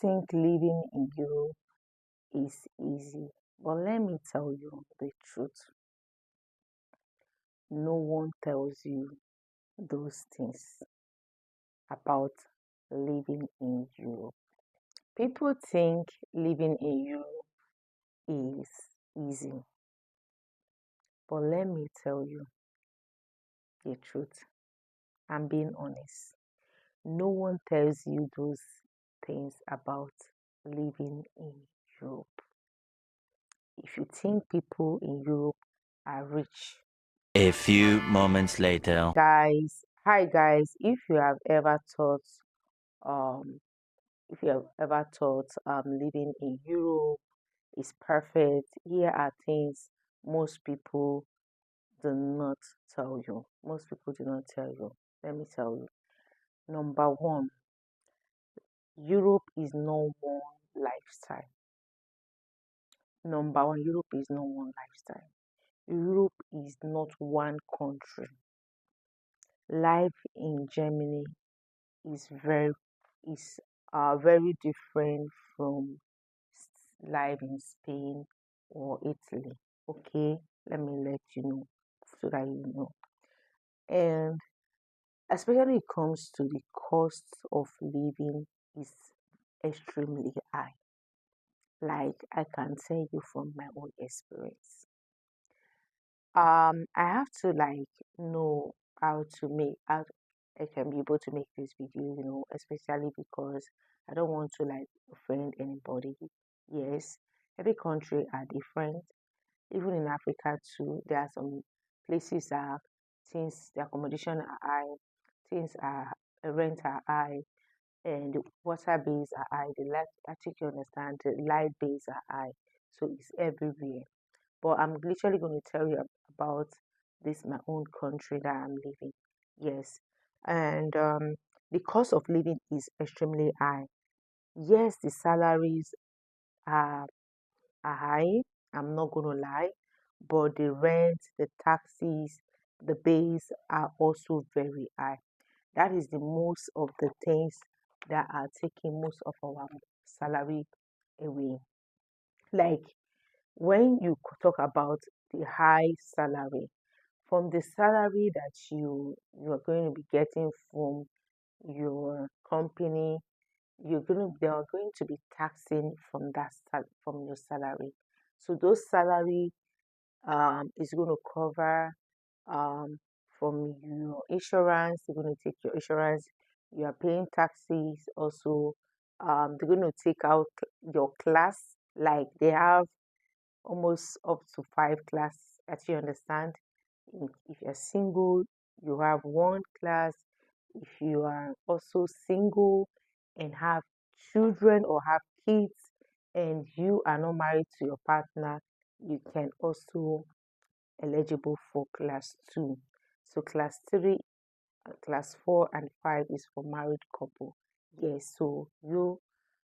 think living in Europe is easy, but let me tell you the truth. No one tells you those things about living in Europe. People think living in Europe is easy, but let me tell you the truth. I'm being honest. No one tells you those things about living in Europe. If you think people in Europe are rich, A few moments later. guys, if you have ever thought um living in Europe is perfect, here are things most people do not tell you. Most people do not tell you. Let me tell you. Number one, Europe is not one lifestyle. Number one, Europe is not one lifestyle. Europe is not one country. Life in Germany is very different from life in Spain or Italy. Okay, let me let you know so that you know. And especially it comes to the cost of living is extremely high. Like I can tell you from my own experience. I have to know how to make how I can be able to make this video, especially because I don't want to offend anybody. Yes, every country are different. Even in Africa too, there are some places that things the accommodation are high, things are rent are high, and the water bills are high. The light, I think you understand, the light bills are high, so it's everywhere. But I'm literally going to tell you about this my own country that I'm living. Yes, and the cost of living is extremely high. Yes, the salaries are high. I'm not going to lie, but the rent, the taxes, the bills are also very high. That is the most of the things that are taking most of our salary away. Like when you talk about the high salary, from the salary that you are going to be getting from your company, they are going to be taxing from from your salary. So those salary is going to cover um from your insurance. They're going to take your insurance. You are paying taxes also. They're going to take out your class. Like they have almost up to five classes, as you understand. If you're single, you have one class. If you are also single and have children or have kids and you are not married to your partner, you can also eligible for class two. So class three, class four, and five is for married couple. Yes, so you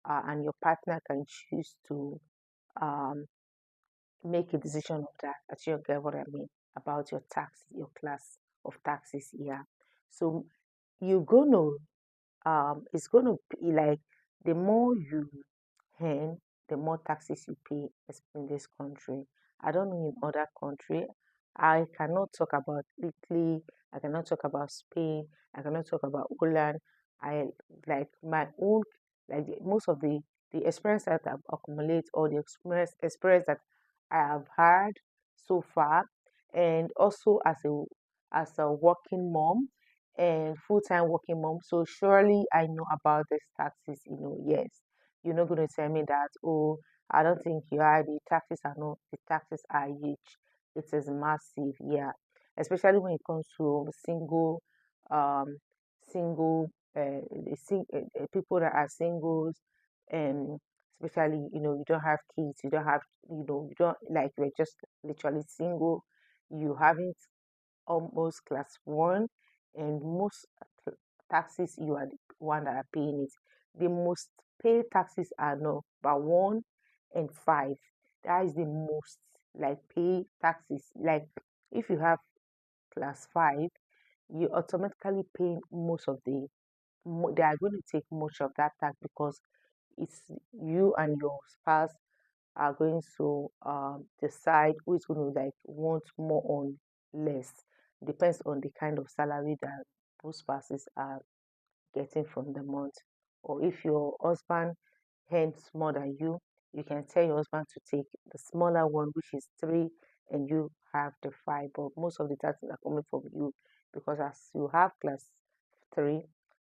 and your partner can choose to um, make a decision of that. That you get what I mean about your tax, your class of taxes here. So you're gonna it's gonna be like the more you earn, the more taxes you pay in this country. I don't know in other country. I cannot talk about Italy. I cannot talk about Spain. I cannot talk about Holland. I like my own most of the experience that I've accumulated or the experience that I have had so far, and also as a working mom and full-time working mom. So surely I know about these taxes, yes. You're not going to tell me that, oh, I don't think you are. The taxes are huge. It is massive, yeah. Especially when it comes to um, single, people that are singles, and especially, you don't have kids, you don't have, you don't like, you're just literally single, you haven't almost class one, and most taxes you are the one that are paying it. The most paid taxes are number one and five. That is the most pay taxes. Like if you have class five, you automatically pay most of they are going to take much of that tax because it's you and your spouse are going to decide who is going to like want more or less. Depends on the kind of salary that both spouses are getting from the month. Or if your husband earns more than you can tell your husband to take the smaller one, which is three, and you have the five. But most of the taxes are coming from you because as you have class three,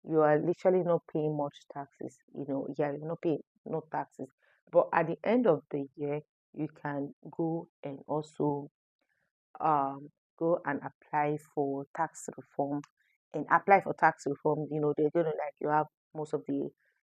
you are literally not paying much taxes. Yeah, you're not paying no taxes. But at the end of the year, you can go and also um go and apply for tax reform and apply for tax reform. They're gonna like you have most of the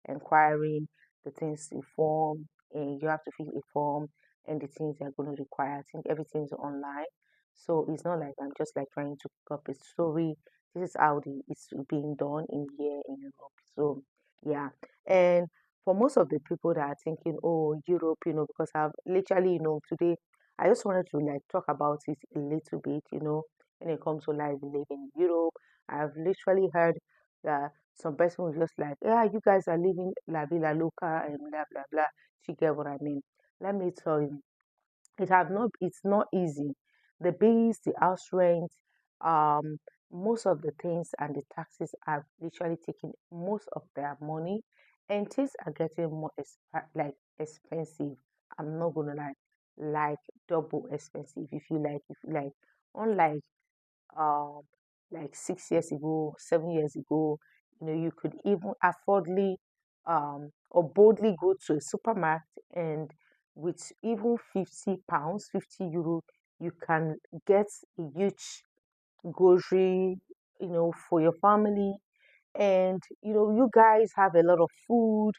inquiring, the things to form, and you have to fill a form and the things they're gonna require. I think everything's online. So it's not like I'm just like trying to pick up a story. This is how it's being done in here in Europe. So yeah. And for most of the people that are thinking, oh, Europe, because I've literally, today I just wanted to like talk about it a little bit, when it comes to life living in Europe. I've literally heard that some person was just like, yeah, you guys are living la vida loca and blah blah blah. You get what I mean? Let me tell you, it's not easy. The bills, the house rent, um, most of the things and the taxes are literally taking most of their money, and things are getting more expensive. I'm not gonna lie, like double expensive. If you like, unlike um like 6 years ago, 7 years ago, you could even affordly or boldly go to a supermarket and with even £50, €50, you can get a huge grocery, for your family. And you guys have a lot of food,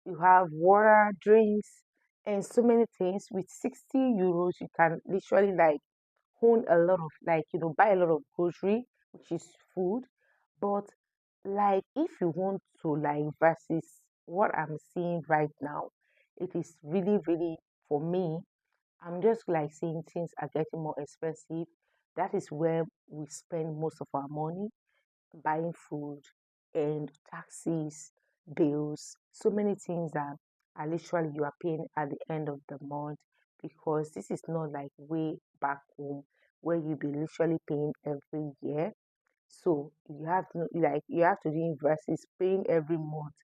you have water, drinks, and so many things. With €60, you can literally like own a lot of like buy a lot of grocery, which is food. But like if you want to like versus what I'm seeing right now, it is really really, for me, I'm just like seeing things are getting more expensive. That is where we spend most of our money, buying food and taxis, bills, so many things that are literally you are paying at the end of the month, because this is not like way back home where you be literally paying every year. So you have to do versus paying every month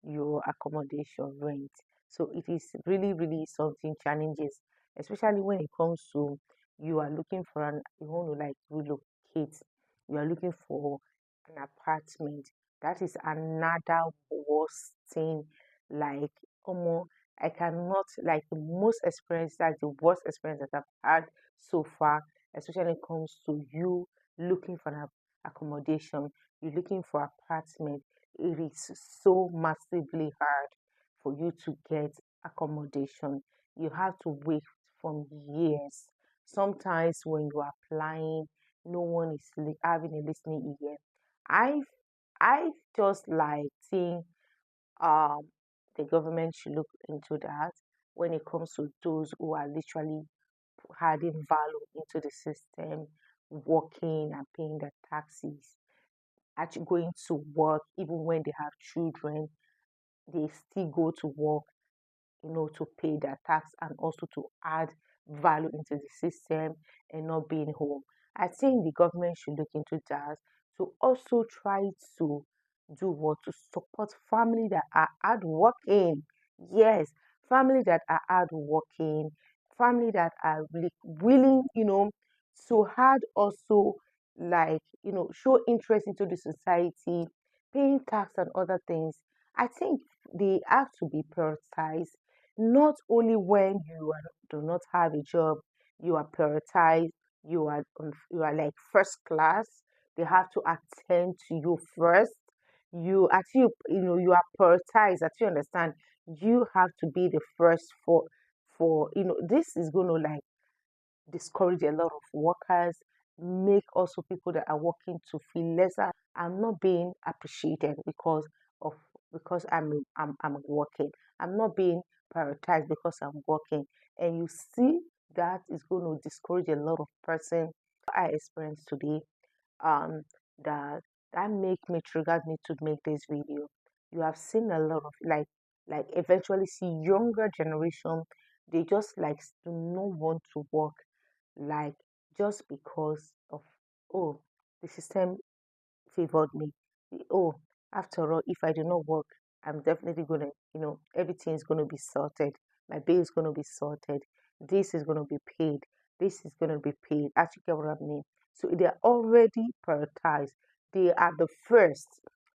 your accommodation rent. So it is really, really something challenges, especially when it comes to you want to like relocate, you are looking for an apartment. That is another worst thing. Like almost I cannot like the most experience that's the worst experience that I've had so far, especially when it comes to you looking for an accommodation, you're looking for apartment, it is so massively hard for you to get accommodation. You have to wait from years. Sometimes when you're applying, no one is having a listening ear. I I just like think um the government should look into that when it comes to those who are literally adding value into the system, working and paying their taxes, actually going to work even when they have children, they still go to work, to pay their tax and also to add value into the system and not being home. I think the government should look into that to also try to do what to support family that are hard working. Yes, family that are hard working, family that are really willing, to hard also like show interest into the society, paying tax and other things. I think they have to be prioritized not only when do not have a job, you are prioritized, you are like first class. They have to attend to you first. You actually, you are prioritized. That you understand, you have to be the first for this is going to like discourage a lot of workers, make also people that are working to feel lesser. I'm not being appreciated of because I'm working. I'm not being prioritized because I'm working. And you see that is going to discourage a lot of person. I experienced today um that that make me triggered me to make this video. You have seen a lot of like like eventually see younger generation, they just like do not want to work, like just because of, oh, the system favored me. Oh, after all, if I do not work, I'm definitely gonna, everything is gonna be sorted. My bill is gonna be sorted. This is gonna be paid. This is gonna be paid. Actually, get what I mean? So they're already prioritized. They are the first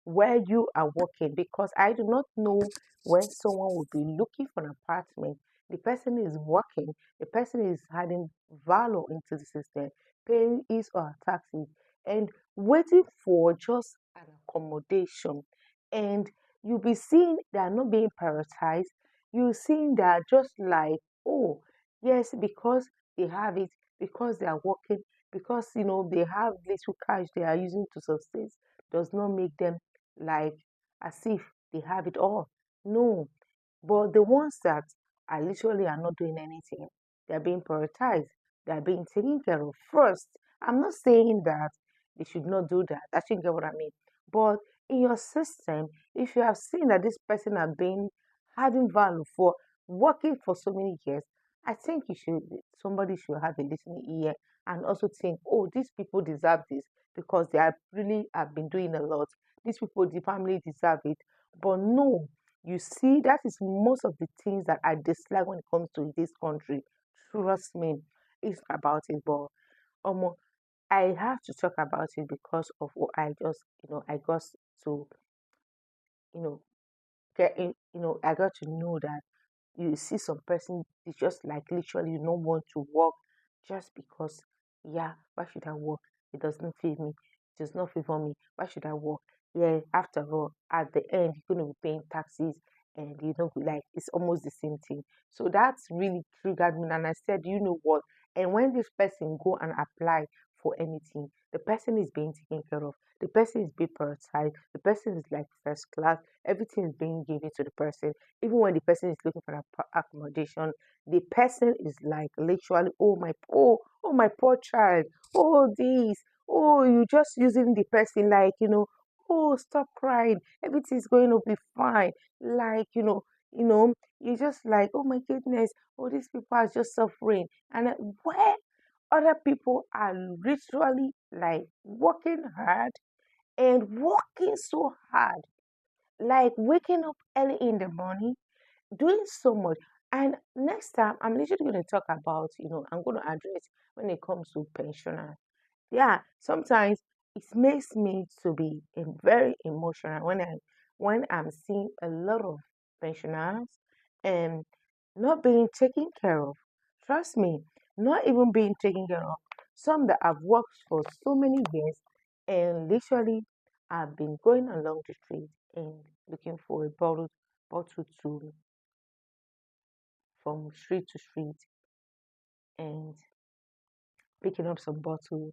where you are working, because I do not know when someone will be looking for an apartment. The person is working. The person is adding value into the system, paying his or her taxes, and waiting for just an accommodation. And you'll be seeing they are not being prioritized. You're seeing they are just like, oh, yes, because they have it, because they are working, because they have little cash they are using to sustain, does not make them like as if they have it all. No, but the ones that are literally are not doing anything, they're being prioritized, they're being taken care of first. I'm not saying that they should not do that. I think get what I mean. But in your system, if you have seen that this person has been adding value for working for so many years, I think somebody should have a listening ear and also think, oh, these people deserve this because they are really have been doing a lot. These people, the family deserve it. But no, you see, that is most of the things that I dislike when it comes to this country. Trust me, it's about it. But um, I have to talk about it because of what I got to, you know, I got to know that you see some person they just like literally you don't want to work just because, yeah, why should I work? It does not feed me, it does not favor me, why should I work? Yeah, after all, at the end you're going to be paying taxes, and like it's almost the same thing. So that's really triggered me, and I said, you know what? And when this person go and apply for anything, the person is being taken care of, the person is being prioritized, the person is like first class, everything is being given to the person. Even when the person is looking for an accommodation, the person is like literally, oh my poor child, oh this, oh you just using the person like oh stop crying, everything's going to be fine, like you just like, oh my goodness, oh these people are just suffering, and where other people are literally like working hard and working so hard, like waking up early in the morning, doing so much. And next time, I'm literally going to talk about, I'm going to address when it comes to pensioners. Yeah, sometimes it makes me to be very emotional when I'm seeing a lot of pensioners and not being taken care of. Trust me, not even being taken care of. Some that have worked for so many years and literally have been going along the street and looking for a bottle to from street to street and picking up some bottle.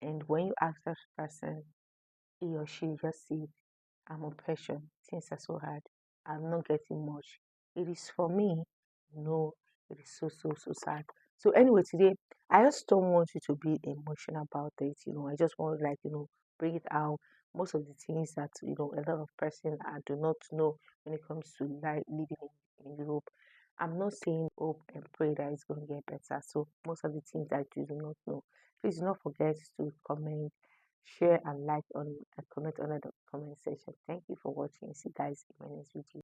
And when you ask that person, he or she just say, I'm on pressure. Things are so hard. I'm not getting much. It is for me. No, it is so, so, so sad. So anyway, today, I just don't want you to be emotional about it. I just want like, bring it out. Most of the things that, a lot of person do not know when it comes to like living in Europe. I'm not saying hope and pray that it's going to get better. So most of the things that you do not know, please do not forget to comment, share, and like on and comment under the comment section. Thank you for watching. See you guys in my next video.